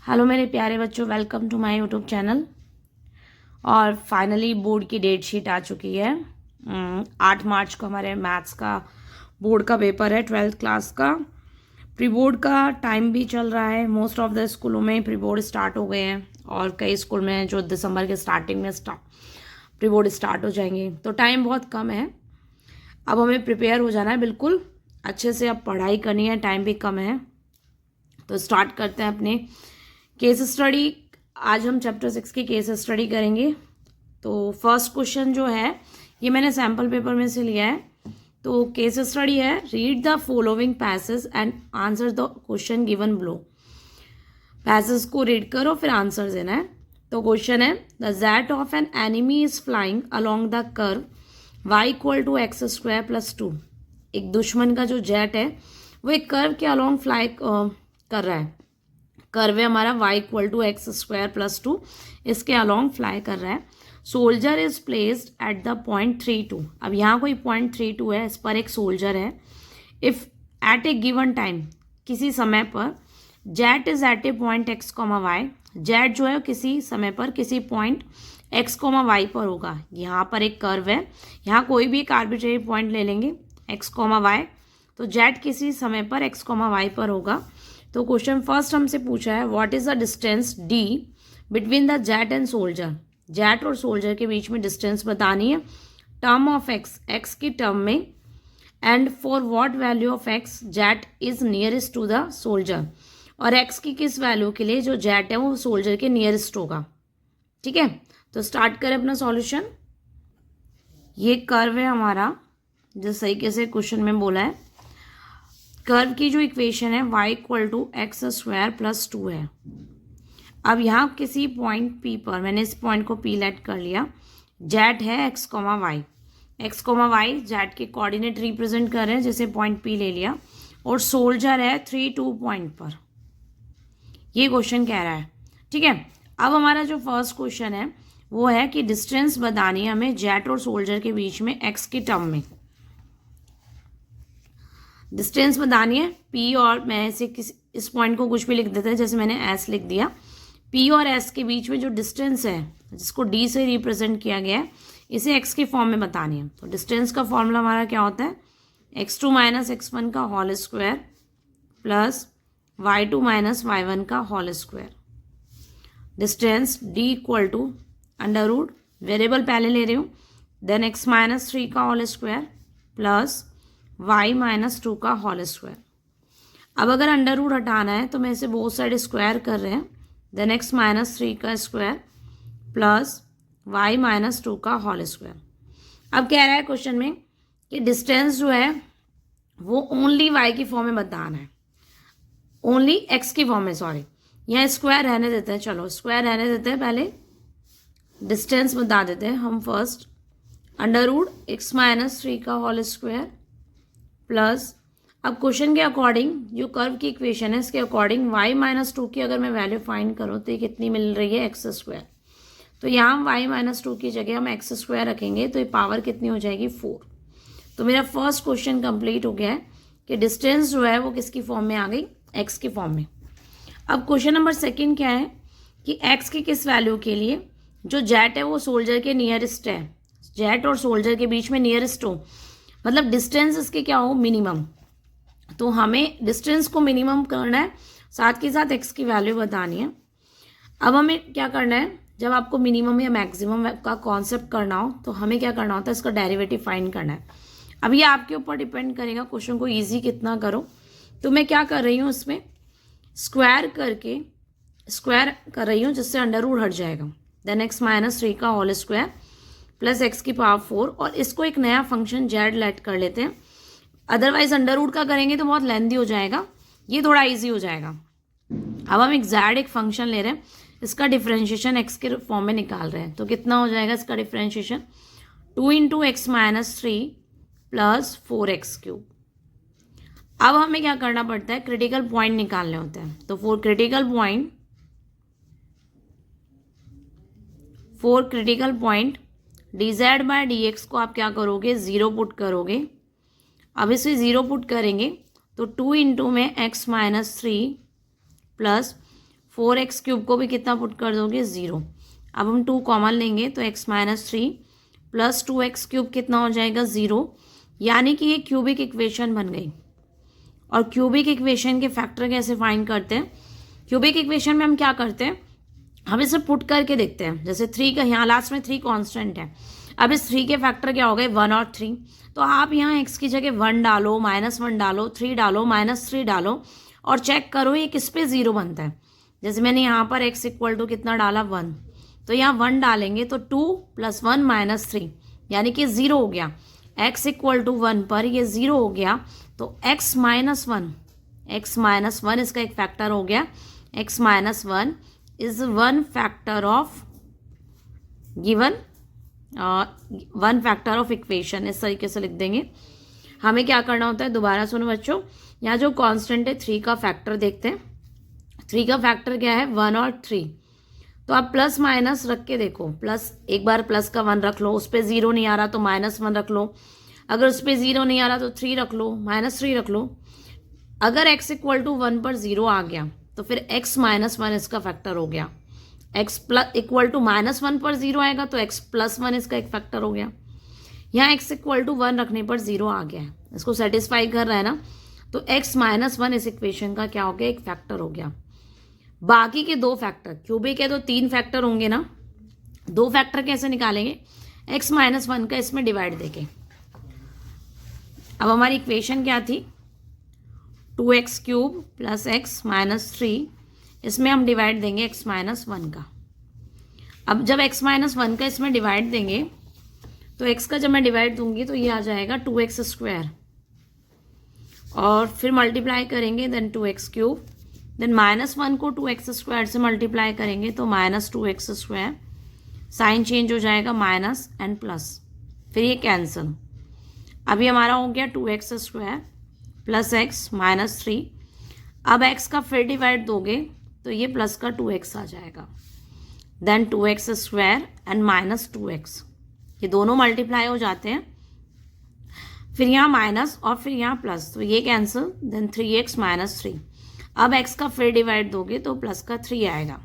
Hello मेरे प्यारे बच्चों, welcome to my YouTube channel. और फाइनली बोर्ड की डेट शीट आ चुकी है। 8 मार्च को हमारे मैथ्स का बोर्ड का पेपर है, 12th क्लास का। प्री बोर्ड का टाइम भी चल रहा है। मोस्ट ऑफ द स्कूलों में प्री बोर्ड स्टार्ट हो गए हैं और कई स्कूल में जो दिसंबर के स्टार्टिंग में प्री बोर्ड स्टार्ट हो जाएंगे, तो टाइम बहुत कम है। अब हमें प्रिपेयर हो जाना है बिल्कुल अच्छे से। अब पढ़ाई करनी है, टाइम भी कम है, तो स्टार्ट करते हैं अपने केस स्टडी। आज हम चैप्टर 6 की केस स्टडी करेंगे। तो फर्स्ट क्वेश्चन जो है ये मैंने सैम्पल पेपर में से लिया है। तो केस स्टडी है, read the following passage and answer the question given below. Passage को रीड करो फिर आंसर देना है। तो क्वेश्चन है, the jet of an enemy is flying along the curve y equal to x square plus 2। एक दुश्मन का जो जेट है वो एक कर्व के अलोंग फ्लाई कर रहा है। कर्व है हमारा y equal to x square plus 2, इसके अलोंग फ्लाई कर रहा है। Soldier is placed at the point 3 2। अब यहाँ कोई पॉइंट 3 2 है, इस पर एक सोल्जर है। If at a given time, किसी समय पर, jet is at a point x comma y. Jet जो है किसी समय पर किसी पॉइंट एक्स कॉमा वाई पर होगा। यहाँ पर एक कर्व है, यहाँ कोई भी एक आर्बिट्रेरी पॉइंट ले लेंगे एक्स कॉमा वाई। तो जेट किसी समय पर एक्स कॉमा वाई पर होगा। तो क्वेश्चन फर्स्ट हमसे पूछा है, what is the distance D between the jet and soldier. Jet और सोल्जर के बीच में डिस्टेंस बतानी है, टर्म ऑफ एक्स, एक्स की टर्म में, and for what value of x jet is nearest to the soldier. और एक्स की किस वैल्यू के लिए जो जेट है वो सोल्जर के नियरेस्ट होगा। ठीक है, तो स्टार्ट करें अपना सॉल्यूशन। ये कर्व है हमारा, जिस तरीके से क्वेश्चन में बोला है। कर्व की जो इक्वेशन है y equal to x square plus 2 है। अब यहाँ किसी पॉइंट P पर, मैंने इस पॉइंट को P लेट कर लिया। जेट है x comma y, x comma y jet के कोऑर्डिनेट रिप्रेजेंट कर रहे हैं, जैसे पॉइंट P ले लिया। और सोल्जर है 3 2 पॉइंट पर। ये क्वेश्चन कह रहा है। ठीक है, अब हमारा जो फर्स्ट क्वेश्चन है वो है कि डिस्टेंस बतानी है हमें जेट और सोल्जर के बीच में एक्स की टर्म में। डिस्टेंस बतानी है P और, मैं ऐसे इस पॉइंट को कुछ भी लिख देते हैं, जैसे मैंने S लिख दिया। P और S के बीच में जो डिस्टेंस है, जिसको D से रिप्रेजेंट किया गया है, इसे x के फॉर्म में बतानी है। तो डिस्टेंस का फॉर्मूला हमारा क्या होता है, x2 माइनस x1 का whole square plus y2 minus y1 का whole square. Distance D equal to under root, variable पहले ले रही हूँ, देन x माइनस 3 का whole square plus y minus 2 का होल स्क्वायर। अब अगर अंडर रूट हटाना है तो मैं इसे बोथ साइड स्क्वायर कर रहे हैं, देन x माइनस 3 का स्क्वायर प्लस y माइनस 2 का होल स्क्वायर। अब कह रहा है क्वेश्चन में कि डिस्टेंस जो है वो ओनली y की फॉर्म में बताना है, ओनली x की फॉर्म में, सॉरी यहाँ स्क्वायर रहने देते हैं, चलो स्क्वायर रहने देते हैं। पहले डिस्टेंस बता देते हैं हम first, under root x minus 3 का होल स्क्वायर प्लस, अब क्वेश्चन के अकॉर्डिंग जो कर्व की इक्वेशन है इसके अकॉर्डिंग y माइनस 2 की अगर मैं वैल्यू फाइंड करूँ तो ये कितनी मिल रही है, एक्स स्क्वायर। तो यहाँ हम y माइनस 2 की जगह हम एक्स स्क्वायर रखेंगे तो ये पावर कितनी हो जाएगी, 4। तो मेरा फर्स्ट क्वेश्चन कंप्लीट हो गया है कि डिस्टेंस जो है वो किसकी फॉर्म में आ गई, x की फॉर्म में। अब क्वेश्चन नंबर सेकेंड क्या है कि x की किस वैल्यू के लिए जो जेट है वो सोल्जर के नियरेस्ट है। जेट और सोल्जर के बीच में नियरेस्ट हो, मतलब डिस्टेंस इसके क्या हो, मिनिमम। तो हमें डिस्टेंस को मिनिमम करना है, साथ के साथ एक्स की वैल्यू बतानी है। अब हमें क्या करना है, जब आपको मिनिमम या मैक्सिमम का कॉन्सेप्ट करना हो तो हमें क्या करना होता है, इसका डेरिवेटिव फाइंड करना है। अब ये आपके ऊपर डिपेंड करेगा क्वेश्चन को ईजी कितना करो। तो मैं क्या कर रही हूँ, इसमें स्क्वायर करके स्क्वायर कर रही हूँ, जिससे अंडर रूट हट जाएगा, देन एक्स माइनस 3 का होल स्क्वायर प्लस एक्स की पावर 4, और इसको एक नया फंक्शन जेड लेट कर लेते हैं। अदरवाइज अंडर रूट का करेंगे तो बहुत लेंथी हो जाएगा, ये थोड़ा इजी हो जाएगा। अब हम एक जेड एक फंक्शन ले रहे हैं, इसका डिफ्रेंशिएशन एक्स के फॉर्म में निकाल रहे हैं। तो कितना हो जाएगा इसका differentiation, 2 into x minus 3 plus 4x cube. अब हमें क्या करना पड़ता है, क्रिटिकल पॉइंट निकालने होते हैं। तो for critical point d z by d x को आप क्या करोगे, 0 पुट करोगे। अब इसे 0 पुट करेंगे तो 2 इंटू में x माइनस 3 प्लस 4x³ को भी कितना पुट कर दोगे 0। अब हम 2 कॉमन लेंगे तो x माइनस 3 प्लस 2x³ कितना हो जाएगा 0, यानी कि ये क्यूबिक इक्वेशन बन गई। और क्यूबिक इक्वेशन के फैक्टर कैसे फाइंड करते हैं? क्यूबिक इक्वेशन में हम क्या करते हैं, हम इसे पुट करके देखते हैं। जैसे 3 का यहाँ लास्ट में 3 कांस्टेंट है, अब इस 3 के फैक्टर क्या हो गए 1 और 3, तो आप यहाँ x की जगह 1 डालो, -1 डालो, 3 डालो, -3 डालो और चेक करो ये किस पे 0 बनता है। जैसे मैंने यहाँ पर x इक्वल टू कितना डाला 1, तो यहाँ 1 डालेंगे तो 2 + 1 - 3 यानी कि 0 हो गया। x इक्वल टू 1 पर ये 0 हो गया, तो x - 1 इसका एक फैक्टर हो गया। x - 1 is 1 factor of given 1 factor of equation, इस तरीके से लिख देंगे। हमें क्या करना होता है, दोबारा सुनो बच्चों, यहाँ जो कांस्टेंट है 3 का फैक्टर देखते हैं। 3 का फैक्टर क्या है 1 और 3, तो आप प्लस माइनस रख के देखो। प्लस एक बार प्लस का 1 रख लो, उस पर 0 नहीं आ रहा तो -1 रख लो, अगर उस पर 0 नहीं आ रहा तो 3 रख लो, -3 रख लो। अगर x इक्वल टू 1 पर 0 आ गया तो फिर x - 1 इसका फैक्टर हो गया। x इक्वल टू -1 पर 0 आएगा तो x + 1 इसका एक फैक्टर हो गया। यहाँ x इक्वल टू 1 रखने पर 0 आ गया है, इसको सेटिस्फाई कर रहा है ना, तो x - 1 इस इक्वेशन का क्या हो गया, एक फैक्टर हो गया। बाकी के 2 फैक्टर, क्यूबिक है तो 3 फैक्टर होंगे ना, 2 फैक्टर कैसे निकालेंगे, x - 1 का इसमें डिवाइड देके। अब हमारी इक्वेशन क्या थी 2x³ + x - 3, इसमें हम डिवाइड देंगे x - 1 का। अब जब x - 1 का इसमें डिवाइड देंगे तो x का जब मैं डिवाइड दूंगी तो ये आ जाएगा 2x² और फिर मल्टीप्लाई करेंगे देन 2x³, देन -1 को 2x² से मल्टीप्लाई करेंगे तो -2x², साइन चेंज हो जाएगा माइनस एंड प्लस, फिर ये कैंसिल। अभी हमारा हो गया 2x² + x - 3। अब x का फिर डिवाइड दोगे तो ये प्लस का 2x आ जाएगा, देन 2x² एंड -2x, ये दोनों मल्टीप्लाई हो जाते हैं, फिर यहाँ माइनस और फिर यहाँ प्लस, तो ये कैंसिल, देन 3x - 3। अब x का फिर डिवाइड दोगे तो प्लस का 3 आएगा,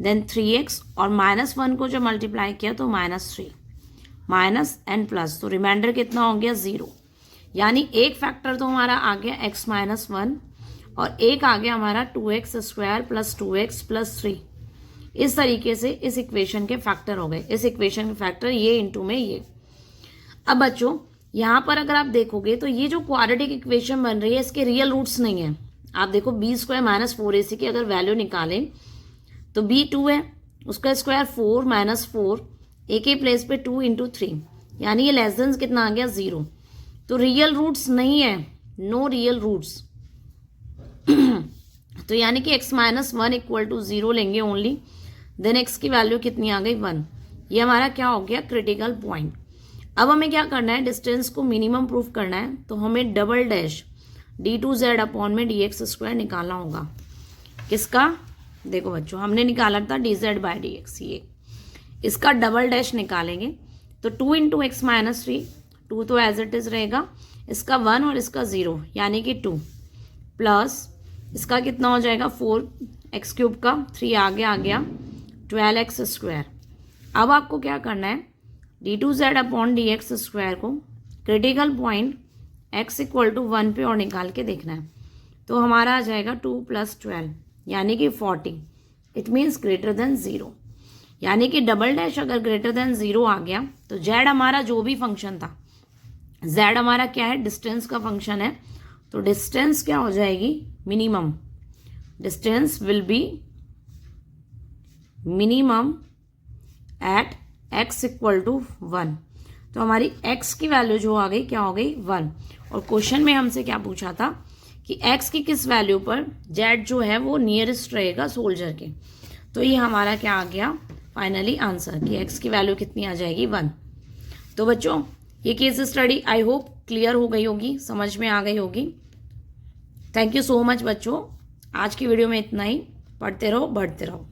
देन 3x और -1 को जो मल्टीप्लाई किया तो -3, माइनस एंड प्लस, तो रिमाइंडर कितना हो गया 0। यानी एक फैक्टर तो हमारा आ गया x - 1 और एक आ गया हमारा 2x² + 2x + 3। इस तरीके से इस इक्वेशन के फैक्टर हो गए, इस इक्वेशन के फैक्टर ये इंटू में ये। अब बच्चों यहाँ पर अगर आप देखोगे तो ये जो क्वाड्रेटिक इक्वेशन बन रही है इसके रियल रूट्स नहीं है। आप देखो b² - 4ac की अगर वैल्यू निकालें तो b 2 है, उसका स्क्वायर 4 - 4, a के प्लेस पे 2 × 3, यानी ये लेस देन कितना आ गया 0, तो रियल रूट्स नहीं है, नो रियल रूट्स। तो यानी कि x - 1 = 0 लेंगे ओनली, देन x की वैल्यू कितनी आ गई 1। ये हमारा क्या हो गया क्रिटिकल पॉइंट। अब हमें क्या करना है, डिस्टेंस को मिनिमम प्रूफ करना है, तो हमें डबल डैश d2z/dx² निकालना होगा। किसका, देखो बच्चों हमने निकाला था dz/dx, ये इसका डबल डैश निकालेंगे तो 2 × x - 3, 2 तो एज इट इज रहेगा, इसका 1 और इसका 0 यानी कि 2 प्लस इसका कितना हो जाएगा 4x³ का 3 आ गया 12x²। अब आपको क्या करना है, d2z/dx² को क्रिटिकल पॉइंट x = 1 पे और निकाल के देखना है, तो हमारा आ जाएगा 2 + 12 यानी कि 40, इट मीन्स ग्रेटर देन 0। यानी कि डबल डैश अगर ग्रेटर देन 0 आ गया तो z हमारा जो भी फंक्शन था, z हमारा क्या है डिस्टेंस का फंक्शन है, तो डिस्टेंस क्या हो जाएगी minimum, distance will be minimum at x = 1। तो हमारी x की वैल्यू जो आ गई क्या हो गई 1। और क्वेश्चन में हमसे क्या पूछा था कि x की किस वैल्यू पर z जो है वो नियरेस्ट रहेगा सोल्जर के, तो ये हमारा क्या आ गया फाइनली आंसर कि x की वैल्यू कितनी आ जाएगी 1। तो बच्चों ये case study I hope clear हो गई होगी, समझ में आ गई होगी। थैंक यू सो मच बच्चों, आज की वीडियो में इतना ही। पढ़ते रहो बढ़ते रहो।